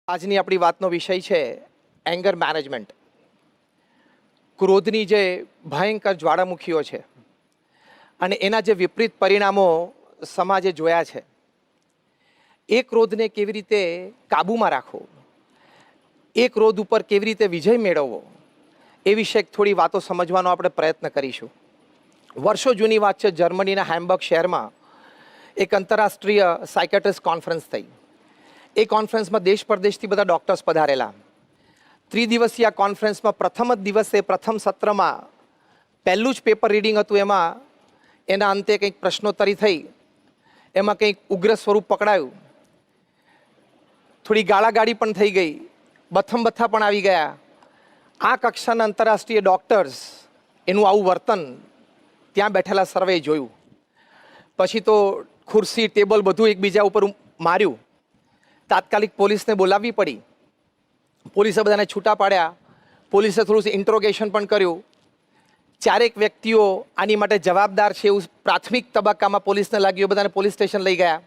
આજની આપણી વાતનો વિષય છે એંગર મેનેજમેન્ટ. ક્રોધની જે ભયંકર જ્વાળામુખીઓ છે અને એના જે વિપરીત પરિણામો સમાજે જોયા છે, એ ક્રોધને કેવી રીતે કાબૂમાં રાખવો, એ ક્રોધ ઉપર કેવી રીતે વિજય મેળવવો, એ વિશે થોડી વાતો સમજવાનો આપણે પ્રયત્ન કરીશું. વર્ષો જૂની વાત છે, જર્મનીના હેમ્બર્ગ શહેરમાં એક આંતરરાષ્ટ્રીય સાયકેટ્રિસ્ટ કોન્ફરન્સ થઈ. એ કોન્ફરન્સમાં દેશ પરદેશથી બધા ડૉક્ટર્સ પધારેલા. ત્રિદિવસીય આ કોન્ફરન્સમાં પ્રથમ જ દિવસે પ્રથમ સત્રમાં પહેલું જ પેપર રીડિંગ હતું. એમાં એના અંતે કંઈક પ્રશ્નોત્તરી થઈ, એમાં કંઈક ઉગ્ર સ્વરૂપ પકડાયું, થોડી ગાળાગાળી પણ થઈ ગઈ, બથમ-બથ્થા પણ આવી ગયા. આ કક્ષાના આંતરરાષ્ટ્રીય ડૉક્ટર્સ એનું આવું વર્તન ત્યાં બેઠેલા સર્વે જોયું. પછી તો ખુરશી ટેબલ બધું એકબીજા ઉપર માર્યું. તાત્કાલિક પોલીસને બોલાવવી પડી. પોલીસે બધાને છૂટા પાડ્યા. પોલીસે થોડું ઇન્ટ્રોગેશન પણ કર્યું. ચારેક વ્યક્તિઓ આની માટે જવાબદાર છે એવું પ્રાથમિક તબક્કામાં પોલીસને લાગ્યું. બધાને પોલીસ સ્ટેશન લઈ ગયા.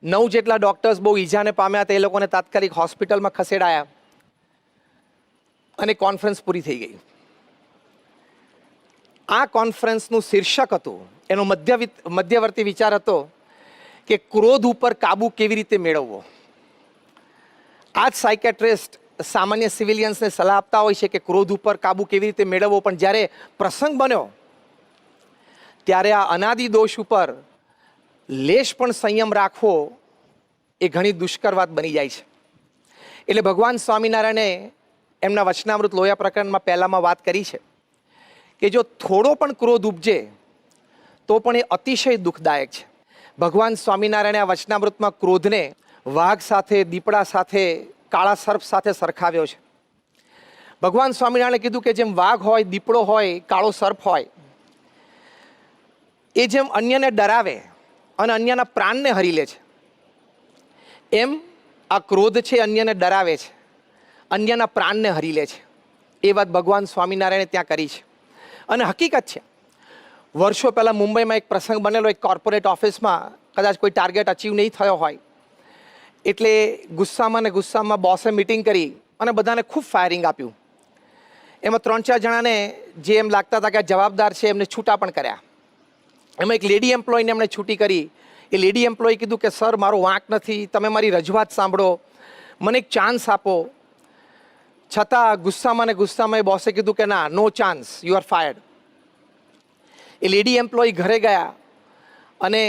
9 જેટલા ડૉક્ટર્સ બહુ ઈજાને પામ્યા હતા. એ લોકોને તાત્કાલિક હોસ્પિટલમાં ખસેડાયા અને કોન્ફરન્સ પૂરી થઈ ગઈ. આ કોન્ફરન્સનું શીર્ષક હતું, એનો મધ્યવર્તી વિચાર હતો કે ક્રોધ ઉપર કાબુ કેવી રીતે મેળવવો. આ જ સાયકેટ્રિસ્ટ સામાન્ય સિવિલિયન્સને સલાહ આપતા હોય છે કે ક્રોધ ઉપર કાબુ કેવી રીતે મેળવવો. પણ જ્યારે પ્રસંગ બન્યો ત્યારે આ અનાદિ દોષ ઉપર લેશ પણ સંયમ રાખવો એ ઘણી દુષ્કર વાત બની જાય છે. એટલે ભગવાન સ્વામિનારાયણે એમના વચનામૃત લોયા પ્રકરણમાં પહેલામાં વાત કરી છે કે જો થોડો પણ ક્રોધ ઉપજે તો પણ એ અતિશય દુઃખદાયક છે. ભગવાન સ્વામિનારાયણે આ વચનામૃતમાં ક્રોધને વાઘ સાથે, દીપડા સાથે, કાળા સર્પ સાથે સરખાવ્યો છે. ભગવાન સ્વામિનારાયણે કીધું કે જેમ વાઘ હોય, દીપડો હોય, કાળો સર્પ હોય, એ જેમ અન્યને ડરાવે અને અન્યના પ્રાણને હરી લે છે, એમ આ ક્રોધ છે અન્યને ડરાવે છે, અન્યના પ્રાણને હરી લે છે. એ વાત ભગવાન સ્વામિનારાયણે ત્યાં કરી છે અને હકીકત છે. વર્ષો પહેલાં મુંબઈમાં એક પ્રસંગ બનેલો. એક કોર્પોરેટ ઓફિસમાં કદાચ કોઈ ટાર્ગેટ અચીવ નહીં થયો હોય એટલે ગુસ્સામાં બોસે મિટિંગ કરી અને બધાને ખૂબ ફાયરિંગ આપ્યું. એમાં 3-4 જણાને જે એમ લાગતા હતા કે જવાબદાર છે એમને છૂટા પણ કર્યા. એમાં એક લેડી એમ્પ્લોયને એમણે છૂટી કરી. એ લેડી એમ્પ્લોય કીધું કે સર, મારો વાંક નથી, તમે મારી રજૂઆત સાંભળો, મને એક ચાન્સ આપો. છતાં ગુસ્સામાં બોસે કીધું કે ના, no chance, you are fired. એ લેડી એમ્પ્લોય ઘરે ગયા અને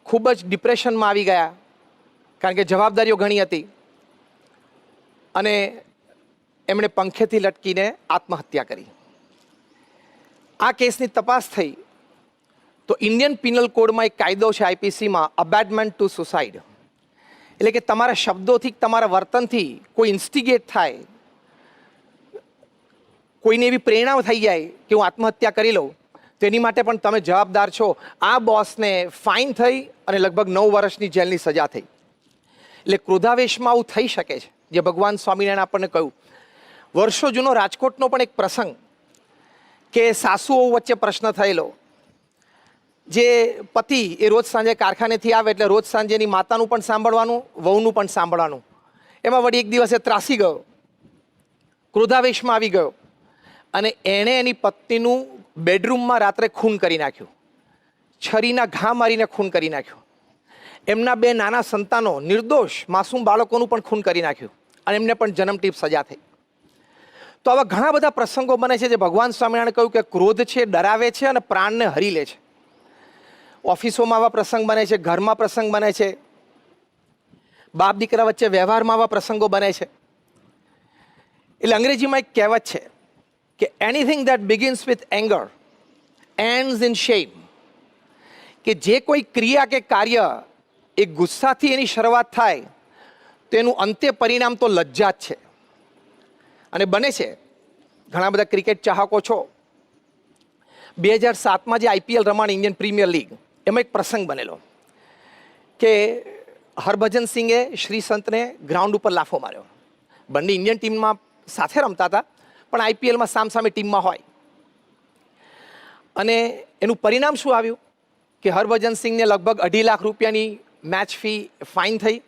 ખૂબ જ ડિપ્રેશનમાં આવી ગયા, કારણ કે જવાબદારીઓ ઘણી હતી, અને એમણે પંખેથી લટકીને આત્મહત્યા કરી. આ કેસની તપાસ થઈ તો ઇન્ડિયન પિનલ કોડમાં એક કાયદો છે, આઈપીસીમાં, અબેટમેન્ટ ટુ સુસાઇડ. એટલે કે તમારા શબ્દોથી, તમારા વર્તનથી કોઈ ઇન્સ્ટિગેટ થાય, કોઈને એવી પ્રેરણા થઈ જાય કે હું આત્મહત્યા કરી લઉં, તો એની માટે પણ તમે જવાબદાર છો. આ બોસને ફાઇન થઈ અને લગભગ 9 વર્ષની જેલની સજા થઈ. એટલે ક્રોધાવેશમાં આવું થઈ શકે છે, જે ભગવાન સ્વામિનારાયણ આપણને કહ્યું. વર્ષો જૂનો રાજકોટનો પણ એક પ્રસંગ કે સાસુઓ વચ્ચે પ્રશ્ન થયેલો. જે પતિ એ રોજ સાંજે કારખાનેથી આવે એટલે રોજ સાંજે એની માતાનું પણ સાંભળવાનું, વહુનું પણ સાંભળવાનું. એમાં વળી એક દિવસે ત્રાસી ગયો, ક્રોધાવેશમાં આવી ગયો અને એણે એની પત્નીનું બેડરૂમમાં રાત્રે ખૂન કરી નાખ્યું. છરીના ઘા મારીને ખૂન કરી નાખ્યું. એમના 2 નાના સંતાનો, નિર્દોષ માસૂમ બાળકોનું પણ ખૂન કરી નાખ્યું અને એમને પણ જન્મટીપ સજા થઈ. તો આવા ઘણા બધા પ્રસંગો બને છે જે ભગવાન સ્વામિનારાયણે કહ્યું કે ક્રોધ છે ડરાવે છે અને પ્રાણને હરી લે છે. ઓફિસોમાં આવા પ્રસંગ બને છે, ઘરમાં પ્રસંગ બને છે, બાપ દીકરા વચ્ચે વ્યવહારમાં આવા પ્રસંગો બને છે. એટલે અંગ્રેજીમાં એક કહેવત છે કે anything that begins with anger ends in shame. કે જે કોઈ ક્રિયા કે કાર્ય એ ગુસ્સાથી એની શરૂઆત થાય તો એનું અંત્ય પરિણામ તો લજ્જા જ છે. અને બને છે, ઘણા બધા ક્રિકેટ ચાહકો છો, 2007માં જે આઈપીએલ રમાણી, ઇન્ડિયન પ્રીમિયર લીગ, એમાં એક પ્રસંગ બનેલો કે હરભજન સિંઘે શ્રીસંતને ગ્રાઉન્ડ ઉપર લાફો માર્યો. બંને ઇન્ડિયન ટીમમાં સાથે રમતા હતા, પણ આઈપીએલમાં સામસામે ટીમમાં હોય. અને એનું પરિણામ શું આવ્યું કે હરભજન સિંઘને લગભગ 2.5 લાખ રૂપિયાની મેચ ફી ફાઇન થઈ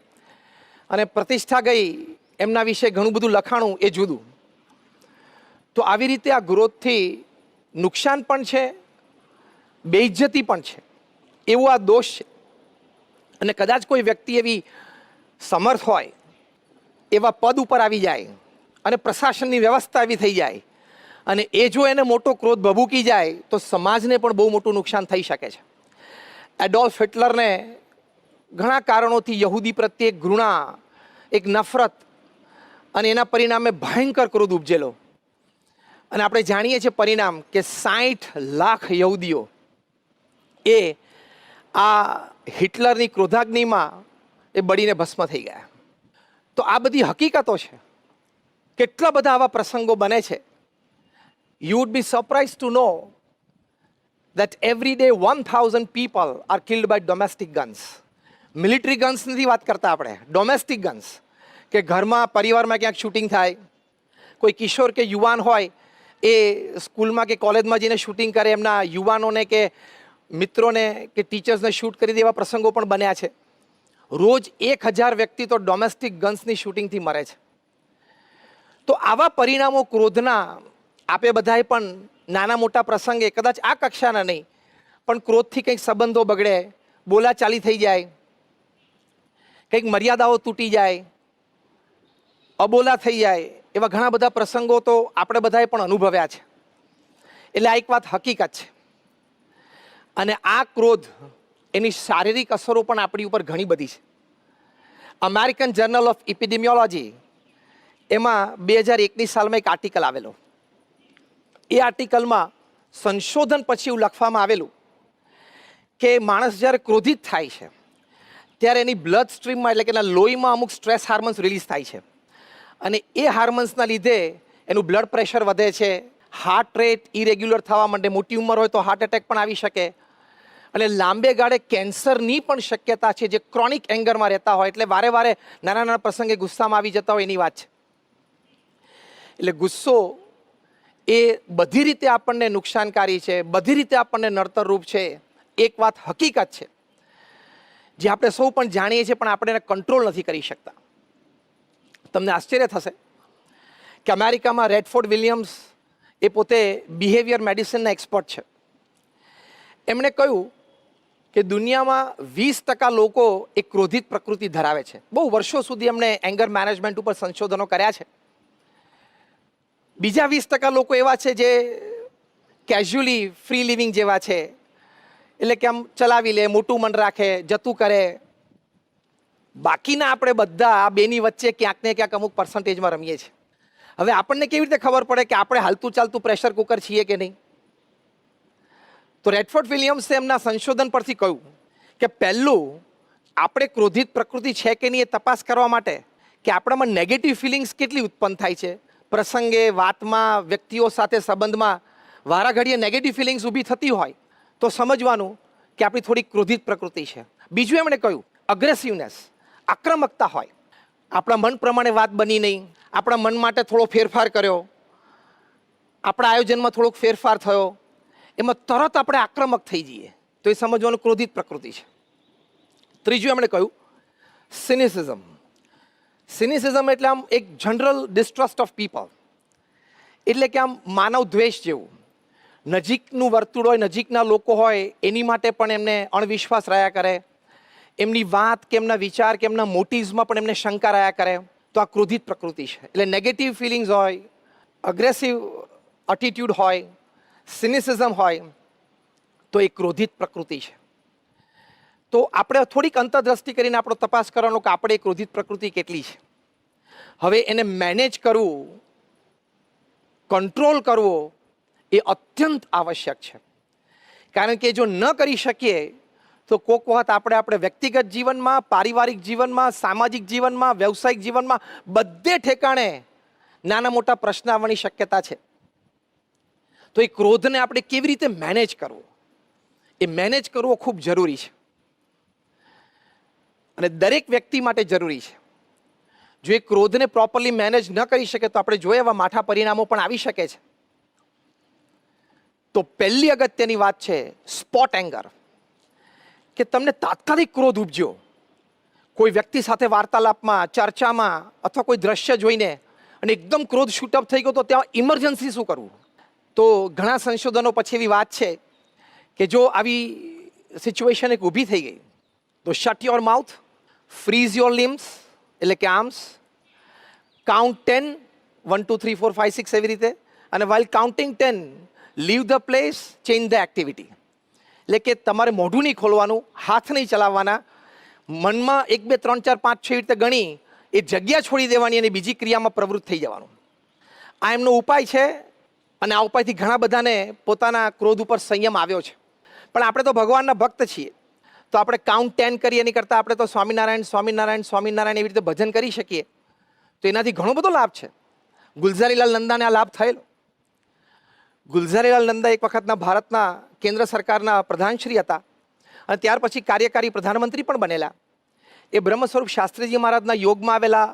અને પ્રતિષ્ઠા ગઈ એમના વિશે ઘણું બધું લખાણું એ જુદું. તો આવી રીતે આ ક્રોધથી નુકસાન પણ છે, બેઇજ્જતી પણ છે, એવો આ દોષ છે. અને કદાચ કોઈ વ્યક્તિ એવી સમર્થ હોય, એવા પદ ઉપર આવી જાય અને પ્રશાસનની વ્યવસ્થા એવી થઈ જાય અને એ જો એને મોટો ક્રોધ ભભૂકી જાય તો સમાજને પણ બહુ મોટું નુકસાન થઈ શકે છે. એડોલ્ફ હિટલરને ઘણા કારણોથી યહૂદી પ્રત્યે એક ઘૃણા, એક નફરત અને એના પરિણામે ભયંકર ક્રોધ ઉપજેલો. અને આપણે જાણીએ છીએ પરિણામ કે 60 લાખ યહૂદીઓ એ આ હિટલરની ક્રોધાગ્નિમાં એ બળીને ભસ્મ થઈ ગયા. તો આ બધી હકીકતો છે. કેટલા બધા આવા પ્રસંગો બને છે. You would be surprised to know that every day 1000 people are killed by domestic guns. Military guns નથી વાત કરતા આપણે, ડોમેસ્ટિક ગન્સ, કે ઘરમાં પરિવારમાં ક્યાંક શૂટિંગ થાય, કોઈ કિશોર કે યુવાન હોય એ સ્કૂલમાં કે કોલેજમાં જઈને શૂટિંગ કરે, એમના યુવાનોને કે મિત્રોને કે ટીચર્સને શૂટ કરી દેવા પ્રસંગો પણ બન્યા છે. રોજ 1000 વ્યક્તિ તો ડોમેસ્ટિક ગન્સની શૂટિંગથી મરે છે. તો આવા પરિણામો ક્રોધના આપે બધાએ પણ નાના મોટા પ્રસંગે, કદાચ આ કક્ષાના નહીં પણ ક્રોધથી કંઈક સંબંધો બગડે, બોલાચાલી થઈ જાય, કંઈક મર્યાદાઓ તૂટી જાય, અબોલા થઈ જાય, એવા ઘણા બધા પ્રસંગો તો આપણે બધાએ પણ અનુભવ્યા છે. એટલે આ એક વાત હકીકત છે. અને આ ક્રોધ, એની શારીરિક અસરો પણ આપણી ઉપર ઘણી બધી છે. અમેરિકન જર્નલ ઓફ એપિડેમિયોલોજી એમાં 2001ની સાલમાં એક આર્ટિકલ આવેલો. એ આર્ટિકલમાં સંશોધન પછી એવું લખવામાં આવેલું કે માણસ જ્યારે ક્રોધિત થાય છે ત્યારે એની બ્લડ સ્ટ્રીમમાં, એટલે કે એના લોહીમાં અમુક સ્ટ્રેસ હાર્મોન્સ રિલીઝ થાય છે. અને એ હાર્મોન્સના લીધે એનું બ્લડ પ્રેશર વધે છે, હાર્ટ રેટ ઇરેગ્યુલર થવા માંડે, મોટી ઉંમર હોય તો હાર્ટ એટેક પણ આવી શકે, અને લાંબે ગાળે કેન્સરની પણ શક્યતા છે, જે ક્રોનિક એંગરમાં રહેતા હોય, એટલે વારે વારે નાના નાના પ્રસંગે ગુસ્સામાં આવી જતા હોય એની વાત છે. એટલે ગુસ્સો એ બધી રીતે આપણને નુકસાનકારી છે, બધી રીતે આપણને નડતરરૂપ છે. એક વાત હકીકત છે જે આપણે સૌ પણ જાણીએ છીએ, પણ આપણે એને કંટ્રોલ નથી કરી શકતા. તમને આશ્ચર્ય થશે કે અમેરિકામાં રેડફોર્ડ વિલિયમ્સ એ પોતે બિહેવિયર મેડિસિનના એક્સપર્ટ છે. એમણે કહ્યું કે દુનિયામાં 20% લોકો એક ક્રોધિત પ્રકૃતિ ધરાવે છે. બહુ વર્ષો સુધી એમણે એંગર મેનેજમેન્ટ ઉપર સંશોધનો કર્યા છે. બીજા 20% લોકો એવા છે જે કેઝ્યુઅલી ફ્રી લિવિંગ જેવા છે, એટલે કે આમ ચલાવી લે, મોટું મન રાખે, જતું કરે. બાકીના આપણે બધા આ બેની વચ્ચે ક્યાંક ને ક્યાંક અમુક પર્સન્ટેજમાં રમીએ છીએ. હવે આપણને કેવી રીતે ખબર પડે કે આપણે હાલતું ચાલતું પ્રેશર કુકર છીએ કે નહીં? તો રેડફોર્ડ વિલિયમ્સે એમના સંશોધન પરથી કહ્યું કે પહેલું, આપણે ક્રોધિત પ્રકૃતિ છે કે નહીં એ તપાસ કરવા માટે કે આપણામાં નેગેટિવ ફિલિંગ્સ કેટલી ઉત્પન્ન થાય છે. પ્રસંગે, વાતમાં, વ્યક્તિઓ સાથે સંબંધમાં વારાઘડીએ નેગેટિવ ફિલિંગ્સ ઊભી થતી હોય તો સમજવાનું કે આપણી થોડી ક્રોધિત પ્રકૃતિ છે. બીજું એમણે કહ્યું અગ્રેસિવનેસ, આક્રમકતા હોય, આપણા મન પ્રમાણે વાત બની નહીં, આપણા મન માટે થોડો ફેરફાર કર્યો, આપણા આયોજનમાં થોડોક ફેરફાર થયો, એમાં તરત આપણે આક્રમક થઈ જઈએ, તો એ સમજવાનું ક્રોધિત પ્રકૃતિ છે. ત્રીજું એમણે કહ્યું સિનિસિઝમ. સિનિસિઝમ એટલે આમ એક જનરલ ડિસ્ટ્રસ્ટ ઓફ પીપલ, એટલે કે આમ માનવ દ્વેષ જેવું. નજીકનું વર્તુળ હોય, નજીકના લોકો હોય, એની માટે પણ એમને અણવિશ્વાસ રહ્યા કરે, એમની વાત કે એમના વિચાર કે એમના મોટિવ્સમાં પણ એમને શંકા રહ્યા કરે. તો આ ક્રોધિત પ્રકૃતિ છે. એટલે નેગેટિવ ફિલિંગ્સ હોય, અગ્રેસિવ એટીટ્યુડ હોય, સિનિસિઝમ હોય, તો એ ક્રોધિત પ્રકૃતિ છે. તો આપણે થોડીક અંતરદ્રષ્ટિ કરીને આપણો તપાસ કરવાનો કે આપણે એ ક્રોધિત પ્રકૃતિ કેટલી છે. હવે એને મેનેજ કરવું, કંટ્રોલ કરવો એ અત્યંત આવશ્યક છે. કારણ કે જો ન કરી શકીએ તો કોક વખત આપણે વ્યક્તિગત જીવનમાં, પારિવારિક જીવનમાં, સામાજિક જીવનમાં, વ્યવસાયિક જીવનમાં બધે ઠેકાણે નાના મોટા પ્રશ્ન આવવાની શક્યતા છે. તો એ ક્રોધને આપણે કેવી રીતે મેનેજ કરવો, એ મેનેજ કરવો ખૂબ જરૂરી છે અને દરેક વ્યક્તિ માટે જરૂરી છે. જો એ ક્રોધને પ્રોપરલી મેનેજ ન કરી શકે તો આપણે જોઈએ એવા માઠા પરિણામો પણ આવી શકે છે. તો પહેલી અગત્યની વાત છે સ્પોટ એંગર, કે તમને તાત્કાલિક ક્રોધ ઉપજ્યો, કોઈ વ્યક્તિ સાથે વાર્તાલાપમાં, ચર્ચામાં અથવા કોઈ દ્રશ્ય જોઈને અને એકદમ ક્રોધ શૂટઅપ થઈ ગયો તો ત્યાં ઇમરજન્સી શું કરવું? તો ઘણા સંશોધનો પછી એવી વાત છે કે જો આવી સિચ્યુએશન એક ઊભી થઈ ગઈ તો shut your mouth, freeze your limbs એટલે કે આર્મ્સ, કાઉન્ટ 10, 1 2 3 4 5 6 એવી રીતે, અને while counting 10 leave the place, change the activity. એટલે કે તમારે મોઢું નહીં ખોલવાનું, હાથ નહીં ચલાવવાના, મનમાં 1 2 3 4 5 6 એવી રીતે ગણી એ જગ્યા છોડી દેવાની અને બીજી ક્રિયામાં પ્રવૃત્ત થઈ જવાનું. આ એમનો ઉપાય છે અને આ ઉપાયથી ઘણા બધાને પોતાના ક્રોધ ઉપર સંયમ આવ્યો છે. પણ આપણે તો ભગવાનના ભક્ત છીએ તો આપણે કાઉન્ટ 10 કરીએ એની કરતાં આપણે તો સ્વામિનારાયણ સ્વામિનારાયણ સ્વામિનારાયણ એવી રીતે ભજન કરી શકીએ તો એનાથી ઘણો બધો લાભ છે. ગુલઝારીલાલ નંદાને આ લાભ થયેલો. ગુલઝારીલાલ નંદા એક વખતના ભારતના કેન્દ્ર સરકારના પ્રધાનશ્રી હતા અને ત્યાર પછી કાર્યકારી પ્રધાનમંત્રી પણ બનેલા. એ બ્રહ્મ સ્વરૂપ શાસ્ત્રીજી મહારાજના યોગમાં આવેલા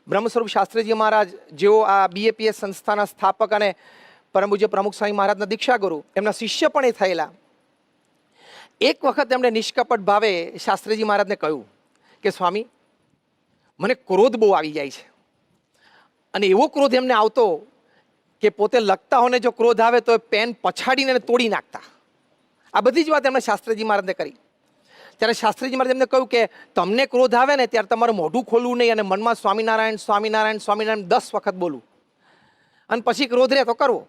બ્રહ્મ સ્વરૂપ શાસ્ત્રીજી મહારાજ જેઓ આ BAPS સંસ્થાના સ્થાપક અને પરમ પૂજ્ય પ્રમુખ સ્વામી મહારાજના દીક્ષાગુરુ, એમના શિષ્ય પણ એ થયેલા. એક વખત એમણે નિષ્કપટ ભાવે શાસ્ત્રીજી મહારાજને કહ્યું કે સ્વામી, મને ક્રોધ બહુ આવી જાય છે. અને એવો ક્રોધ એમને આવતો કે પોતે લખતા હોને જો ક્રોધ આવે તો એ પેન પછાડીને એને તોડી નાખતા. આ બધી જ વાત એમણે શાસ્ત્રીજી મહારાજને કરી. ત્યારે શાસ્ત્રીજી મહારાજ એમને કહ્યું કે તમને ક્રોધ આવે ને ત્યારે તમારું મોઢું ખોલવું નહીં અને મનમાં સ્વામિનારાયણ સ્વામિનારાયણ સ્વામિનારાયણ 10 વખત બોલવું અને પછી ક્રોધ રહે તો કરવો.